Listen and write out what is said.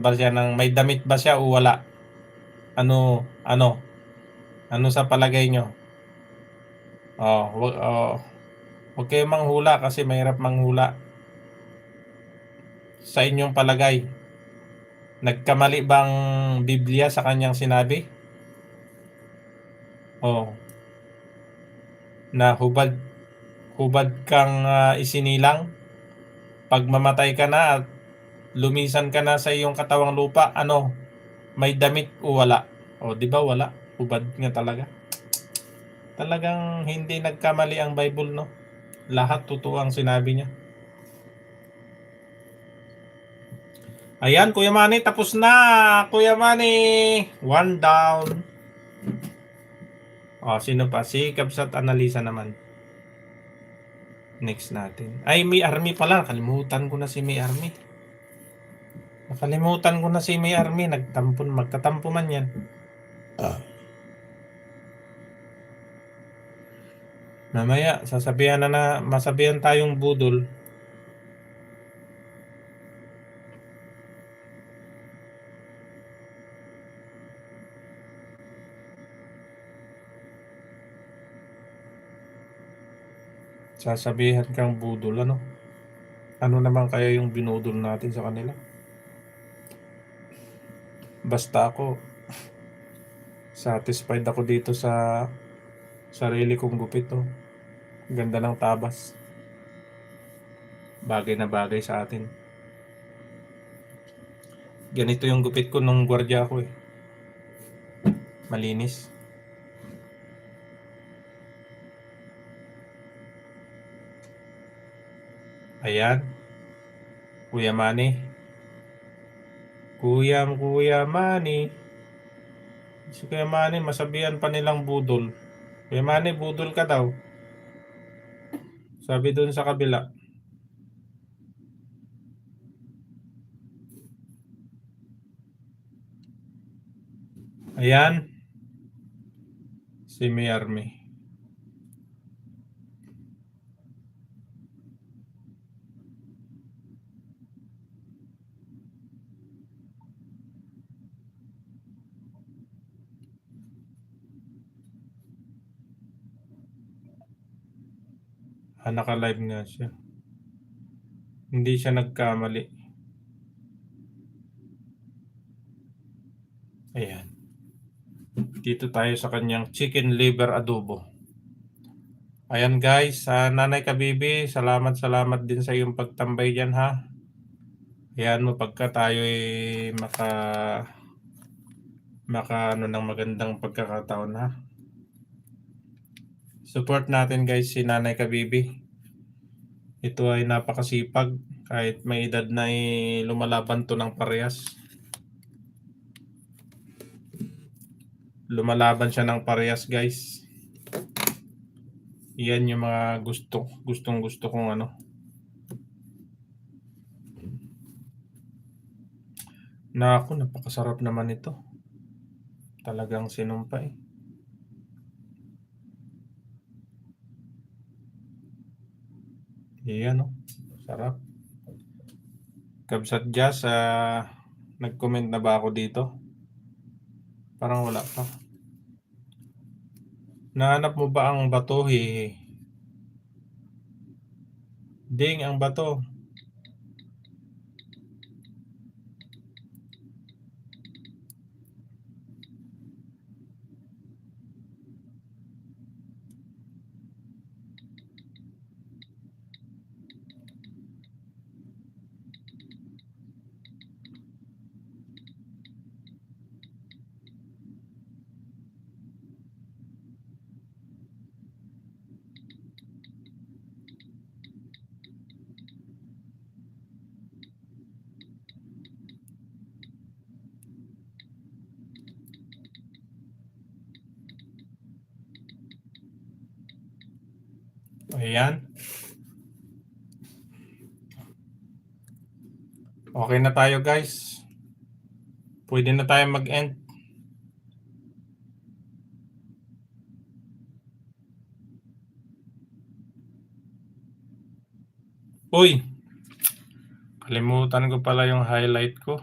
ba siya ng may damit ba siya o wala? Ano, ano sa palagay nyo? Huwag kayong manghula kasi mahirap manghula. Sa inyong palagay, nagkamali bang Biblia sa kanyang sinabi? Oh, na hubad kang isinilang pag mamatay ka na at lumisan ka na sa iyong katawang lupa, ano, may damit o wala? O, di ba wala? Hubad nga talaga. Talagang hindi nagkamali ang Bible, no? Lahat totoo ang sinabi niya. Ayan, Kuya Manny, tapos na. Kuya Manny, one down. O, sino pa? Si Kabsat Analisa naman. Next natin. Ay, May Army pala. Kalimutan ko na si May Army. Nakalimutan ko na si May Army. Magtatampo man yan. Mamaya, masabihan tayong budol. Sasabihan kang budol, ano? Ano naman kaya yung binudol natin sa kanila? Basta ako, satisfied ako dito sa sarili kong gupit, oh. Ganda ng tabas. Bagay na bagay sa atin. Ganito yung gupit ko nung gwardiya ako, eh. Malinis. Ayan. Kuya Manny. Kuya Manny. Si Kuya Manny, masabihan pa nilang budol. Kuya Manny, budol ka daw. Sabi dun sa kabila. Ayan. Si May Army. Naka-live nga siya. Hindi siya nagkamali. Ayan. Dito tayo sa kanyang chicken liver adobo. Ayan guys, Nanay Kabibi, salamat din sa iyong pagtambay dyan, ha. Ayan mo pagka tayo maka ano ng magandang pagkakataon, ha. Support natin guys si Nanay Kabibi. Ito ay napakasipag kahit may edad na lumalaban to ng parehas. Lumalaban siya ng parehas guys. Yan yung mga gustong gusto kong ano. Naku, napakasarap naman ito. Talagang sinumpa, eh. Yan, oh. Sarap. Kabsat Jazz, nag-comment na ba ako dito? Parang wala pa. Nahanap mo ba ang bato, Ding, ang bato. Ayan. Okay na tayo guys. Pwede na tayo mag-end. Uy! Kalimutan ko pala yung highlight ko.